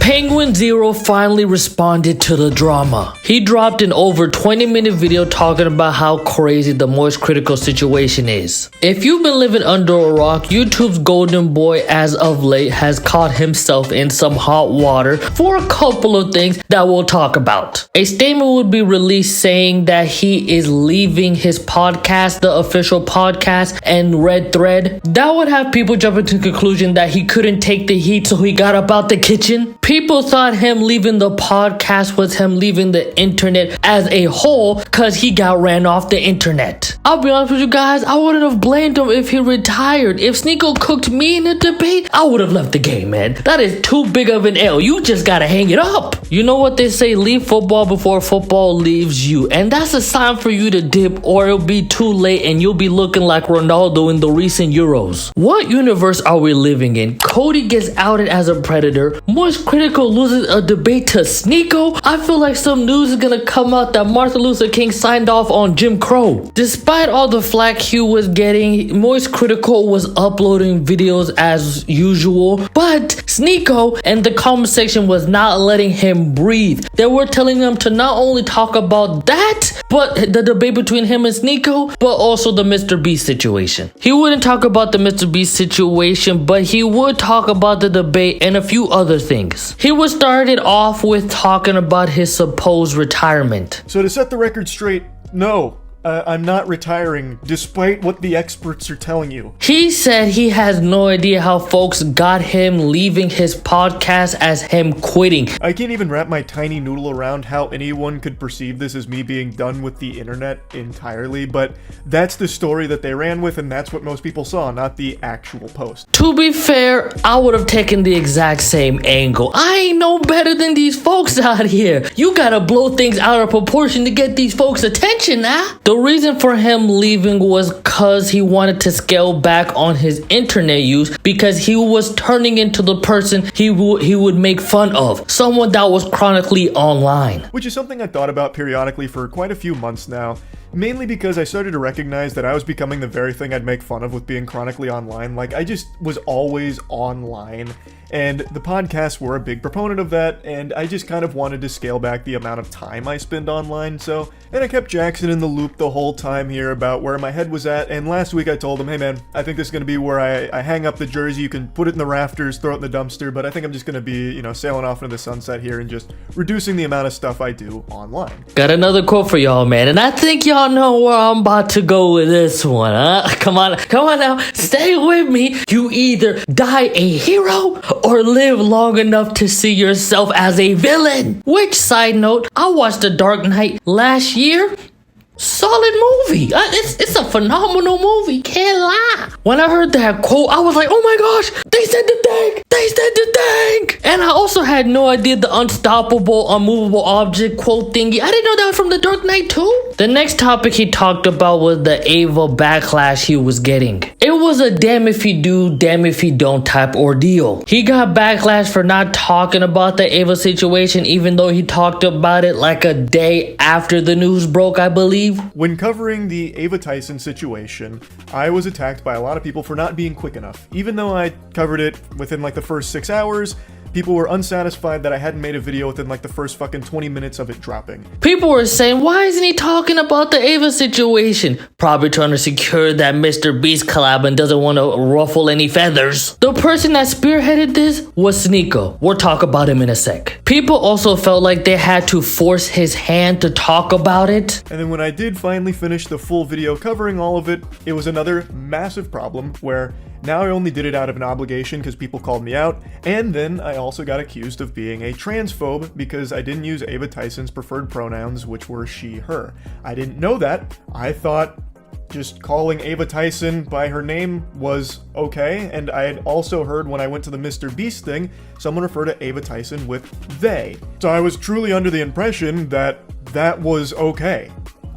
Penguin Zero finally responded to the drama. He dropped an over 20-minute video talking about how crazy the Moist Critical situation is. If you've been living under a rock, YouTube's golden boy as of late has caught himself in some hot water for a couple of things that we'll talk about. A statement would be released saying that he is leaving his podcast, the official podcast, and Red Thread. That would have people jumping to the conclusion that he couldn't take the heat, so he got up out the kitchen. People thought him leaving the podcast was him leaving the internet as a whole because he got ran off the internet. I'll be honest with you guys, I wouldn't have blamed him if he retired. If Sneeko cooked me in a debate, I would have left the game, man. That is too big of an L. You just gotta hang it up. You know what they say, leave football before football leaves you. And that's a sign for you to dip, or it'll be too late and you'll be looking like Ronaldo in the recent Euros. What universe are we living in? Cody gets outed as a predator. Moist Critical loses a debate to Sneeko. I feel like some news is gonna come out that Martin Luther King signed off on Jim Crow. Despite all the flack he was getting, Moist Critical was uploading videos as usual, but Sneeko and the comment section was not letting him breathe. They were telling him to not only talk about that, but the debate between him and Sneeko, but also the Mr. Beast situation. He wouldn't talk about the Mr. Beast situation, but he would talk about the debate and a few other things. He was started off with talking about his supposed retirement. So to set the record straight, no. I'm not retiring, despite what the experts are telling you. He said he has no idea how folks got him leaving his podcast as him quitting. I can't even wrap my tiny noodle around how anyone could perceive this as me being done with the internet entirely, but that's the story that they ran with, and that's what most people saw, not the actual post. To be fair, I would have taken the exact same angle. I ain't no better than these folks out here. You gotta blow things out of proportion to get these folks' attention now. The reason for him leaving was because he wanted to scale back on his internet use because he was turning into the person he would make fun of. Someone that was chronically online. Which is something I thought about periodically for quite a few months now. Mainly because I started to recognize that I was becoming the very thing I'd make fun of with being chronically online. Like, I just was always online, and the podcasts were a big proponent of that, and I just kind of wanted to scale back the amount of time I spend online, and I kept Jackson in the loop the whole time here about where my head was at, and last week I told him, hey man, I think this is going to be where I hang up the jersey, you can put it in the rafters, throw it in the dumpster, but I think I'm just going to be, sailing off into the sunset here and just reducing the amount of stuff I do online. Got another quote for y'all, man, and I think y'all know where I'm about to go with this one, huh? Come on now, stay with me. You either die a hero or live long enough to see yourself as a villain. Which, side note, I watched The Dark Knight last year. Solid movie. It's a phenomenal movie. Can't lie. When I heard that quote, I was like, oh my gosh, they said the thing. They said the thing. And I also had no idea the unstoppable, unmovable object quote thingy. I didn't know that was from The Dark Knight too. The next topic he talked about was the Ava backlash he was getting. It was a damn if you do, damn if you don't type ordeal. He got backlash for not talking about the Ava situation, even though he talked about it like a day after the news broke, I believe. When covering the Ava Tyson situation, I was attacked by a lot of people for not being quick enough. Even though I covered it within like the first 6 hours, people were unsatisfied that I hadn't made a video within like the first fucking 20 minutes of it dropping. People were saying, why isn't he talking about the Ava situation? Probably trying to secure that Mr. Beast collab and doesn't want to ruffle any feathers. The person that spearheaded this was Sneeko. We'll talk about him in a sec. People also felt like they had to force his hand to talk about it. And then when I did finally finish the full video covering all of it, it was another massive problem where now I only did it out of an obligation because people called me out, and then I also got accused of being a transphobe because I didn't use Ava Tyson's preferred pronouns, which were she, her. I didn't know that. I thought just calling Ava Tyson by her name was okay, and I had also heard when I went to the Mr. Beast thing, someone refer to Ava Tyson with they. So I was truly under the impression that that was okay.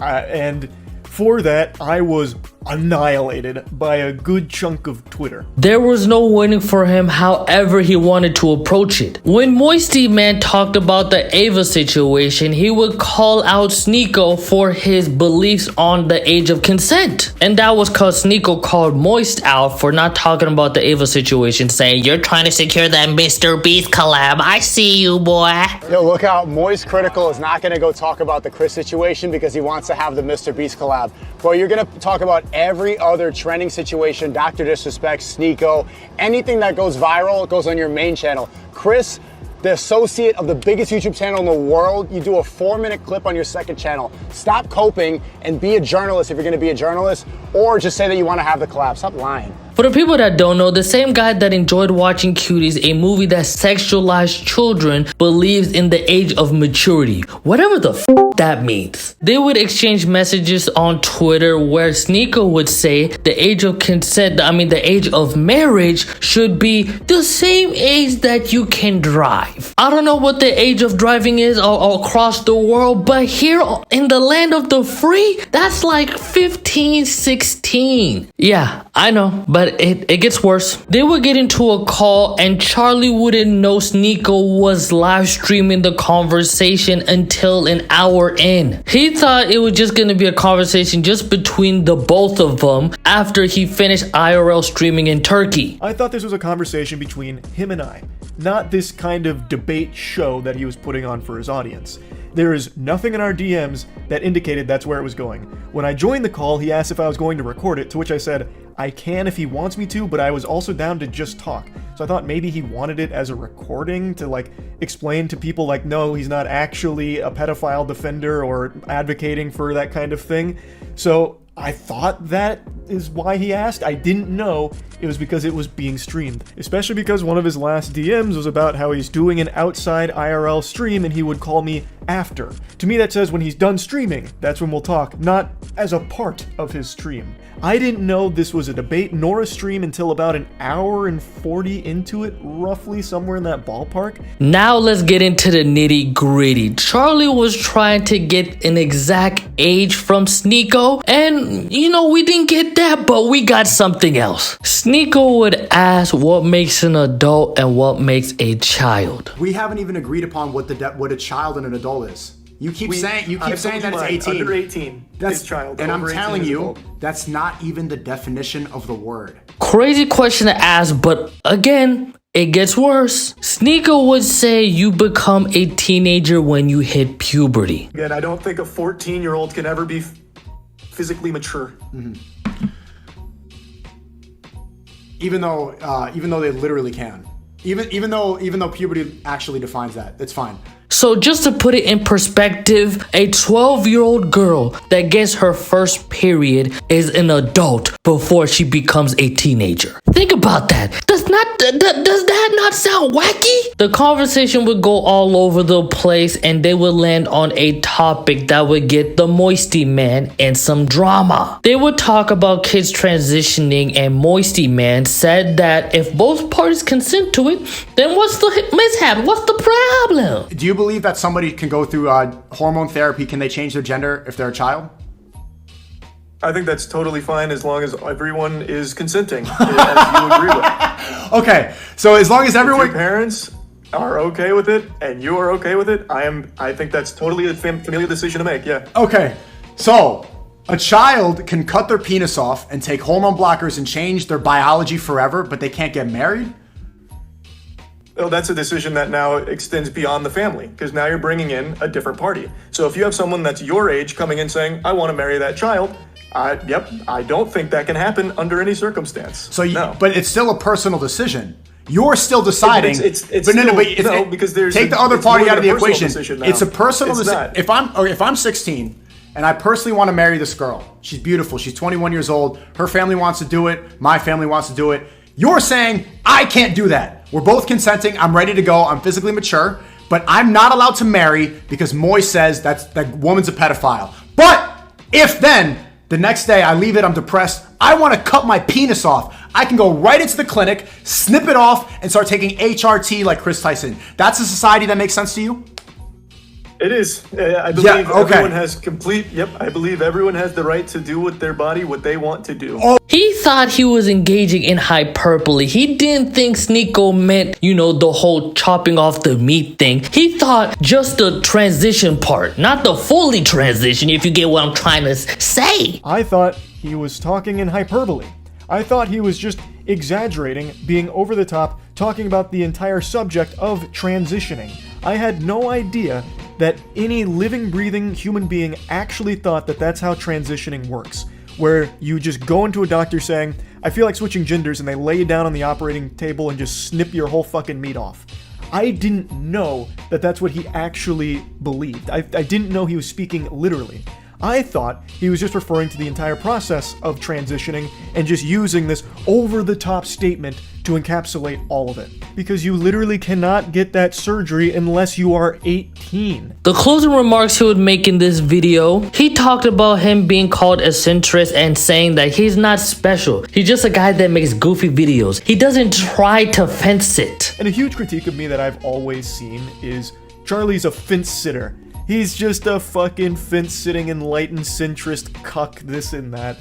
And for that, I was annihilated by a good chunk of Twitter. There was no winning for him however he wanted to approach it. When Moisty Man talked about the Ava situation, he would call out Sneeko for his beliefs on the age of consent. And that was cause Sneeko called Moist out for not talking about the Ava situation, saying, "You're trying to secure that Mr. Beast collab. I see you, boy." Yo, look out. Moist Critical is not going to go talk about the Chris situation because he wants to have the Mr. Beast collab. Bro, you're going to talk about every other trending situation, Dr. Disrespect, Sneeko, anything that goes viral goes on your main channel. Chris, the associate of the biggest YouTube channel in the world, you do a 4-minute clip on your second channel. Stop coping and be a journalist if you're going to be a journalist, or just say that you want to have the collab. Stop lying. For the people that don't know, the same guy that enjoyed watching Cuties, a movie that sexualized children, believes in the age of maturity. Whatever the f that means. They would exchange messages on Twitter where Sneeko would say the age of consent, the age of marriage should be the same age that you can drive. I don't know what the age of driving is all across the world, but here in the land of the free, that's like 15, 16. Yeah, I know, but it gets worse. They would get into a call and Charlie wouldn't know Sneeko was live streaming the conversation until an hour in. He thought it was just gonna be a conversation just between the both of them after he finished IRL streaming in Turkey. I thought this was a conversation between him and I, not this kind of debate show that he was putting on for his audience. There is nothing in our DMs that indicated that's where it was going. When I joined the call, he asked if I was going to record it, to which I said, I can if he wants me to, but I was also down to just talk. So I thought maybe he wanted it as a recording to explain to people no, he's not actually a pedophile defender or advocating for that kind of thing. So I thought that is why he asked. I didn't know it was because it was being streamed. Especially because one of his last DMs was about how he's doing an outside IRL stream and he would call me after. To me that says when he's done streaming, that's when we'll talk, not as a part of his stream. I didn't know this was a debate nor a stream until about an hour and 40 into it, roughly somewhere in that ballpark. Now let's get into the nitty gritty. Charlie was trying to get an exact age from Sneeko, and we didn't get that, but we got something else. Sneeko would ask what makes an adult and what makes a child. We haven't even agreed upon what a child and an adult is. You keep saying that it's 18. Under 18. That's child. And I'm Over 18 telling is you, adult. that's not even the definition of the word. Crazy question to ask, but again, it gets worse. Sneeko would say you become a teenager when you hit puberty. Again, I don't think a 14-year-old can ever be physically mature. Mm-hmm. Even though they literally can. Even though puberty actually defines that, it's fine. So just to put it in perspective, a 12-year-old girl that gets her first period is an adult before she becomes a teenager. Think about that. Does that not sound wacky? The conversation would go all over the place and they would land on a topic that would get the Moisty Man in some drama. They would talk about kids transitioning, and Moisty Man said that if both parties consent to it, then what's the mishap? What's the problem? Do you believe that somebody can go through hormone therapy? Can they change their gender if they're a child? I think that's totally fine as long as everyone is consenting, as you agree with. Okay, so as long as everyone... If your parents are okay with it and you are okay with it, I think that's totally a familial decision to make, yeah. Okay, so a child can cut their penis off and take hormone blockers and change their biology forever, but they can't get married? Well, that's a decision that now extends beyond the family, because now you're bringing in a different party. So if you have someone that's your age coming in saying, I want to marry that child, I don't think that can happen under any circumstance. So, no. But it's still a personal decision. You're still deciding. Because take the other party out of the equation. It's a personal decision. If I'm 16 and I personally want to marry this girl, she's beautiful. She's 21 years old. Her family wants to do it. My family wants to do it. You're saying I can't do that. We're both consenting. I'm ready to go. I'm physically mature, but I'm not allowed to marry because Moy says that woman's a pedophile. But if then the next day I leave it, I'm depressed, I want to cut my penis off, I can go right into the clinic, snip it off, and start taking HRT like Chris Tyson. That's a society that makes sense to you? It is. I believe everyone has I believe everyone has the right to do with their body what they want to do. He thought he was engaging in hyperbole. He didn't think Sneeko meant, you know, the whole chopping off the meat thing. He thought just the transition part, not the fully transition, if you get what I'm trying to say. I thought he was talking in hyperbole. I thought he was just exaggerating, being over the top, talking about the entire subject of transitioning. I had no idea that any living, breathing human being actually thought that that's how transitioning works, where you just go into a doctor saying, I feel like switching genders, and they lay you down on the operating table and just snip your whole fucking meat off. I didn't know that that's what he actually believed. I didn't know he was speaking literally. I thought he was just referring to the entire process of transitioning and just using this over-the-top statement to encapsulate all of it. Because you literally cannot get that surgery unless you are 18. The closing remarks he would make in this video, he talked about him being called a centrist and saying that he's not special. He's just a guy that makes goofy videos. He doesn't try to fence it. And a huge critique of me that I've always seen is Charlie's a fence sitter. He's just a fucking fence-sitting enlightened centrist cuck, this and that.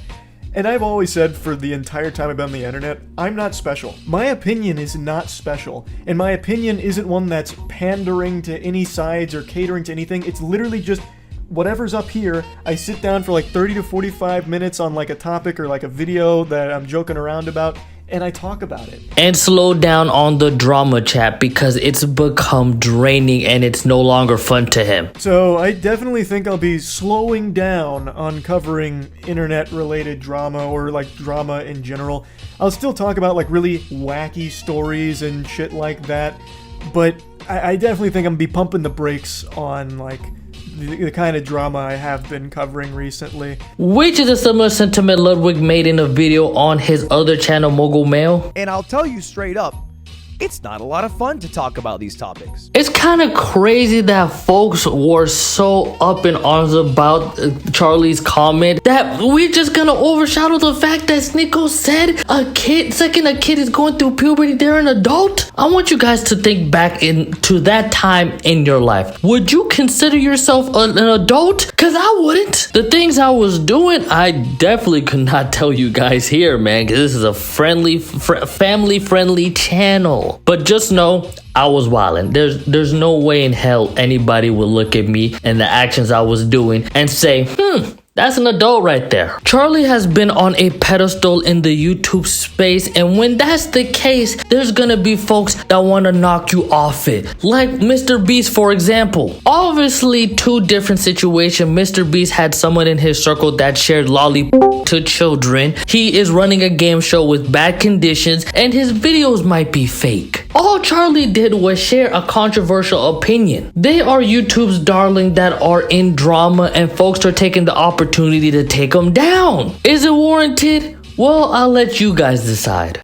And I've always said for the entire time I've been on the internet, I'm not special. My opinion is not special. And my opinion isn't one that's pandering to any sides or catering to anything. It's literally just whatever's up here. I sit down for like 30 to 45 minutes on like a topic or like a video that I'm joking around about, and I talk about it. And slow down on the drama chat because it's become draining and it's no longer fun to him. So I definitely think I'll be slowing down on covering internet-related drama or like drama in general. I'll still talk about like really wacky stories and shit like that, but I definitely think I'm gonna be pumping the brakes on like the kind of drama I have been covering recently. Which is a similar sentiment Ludwig made in a video on his other channel, Mogul Mail. And I'll tell you straight up, it's not a lot of fun to talk about these topics. It's kind of crazy that folks were so up in arms about Charlie's comment that we're just gonna overshadow the fact that Sneeko said a kid is going through puberty, they're an adult. I want you guys to think back into that time in your life. Would you consider yourself an adult? Cause I wouldn't. The things I was doing, I definitely could not tell you guys here, man, cause this is a family friendly channel. But just know, I was wildin'. There's no way in hell anybody would look at me and the actions I was doing and say, that's an adult right there. Charlie has been on a pedestal in the YouTube space, and when that's the case, there's gonna be folks that wanna knock you off it. Like Mr. Beast, for example. Obviously, two different situations. Mr. Beast had someone in his circle that shared lollipop to children. He is running a game show with bad conditions, and his videos might be fake. All Charlie did was share a controversial opinion. They are YouTube's darling that are in drama, and folks are taking the opportunity to take them down. Is it warranted? Well, I'll let you guys decide.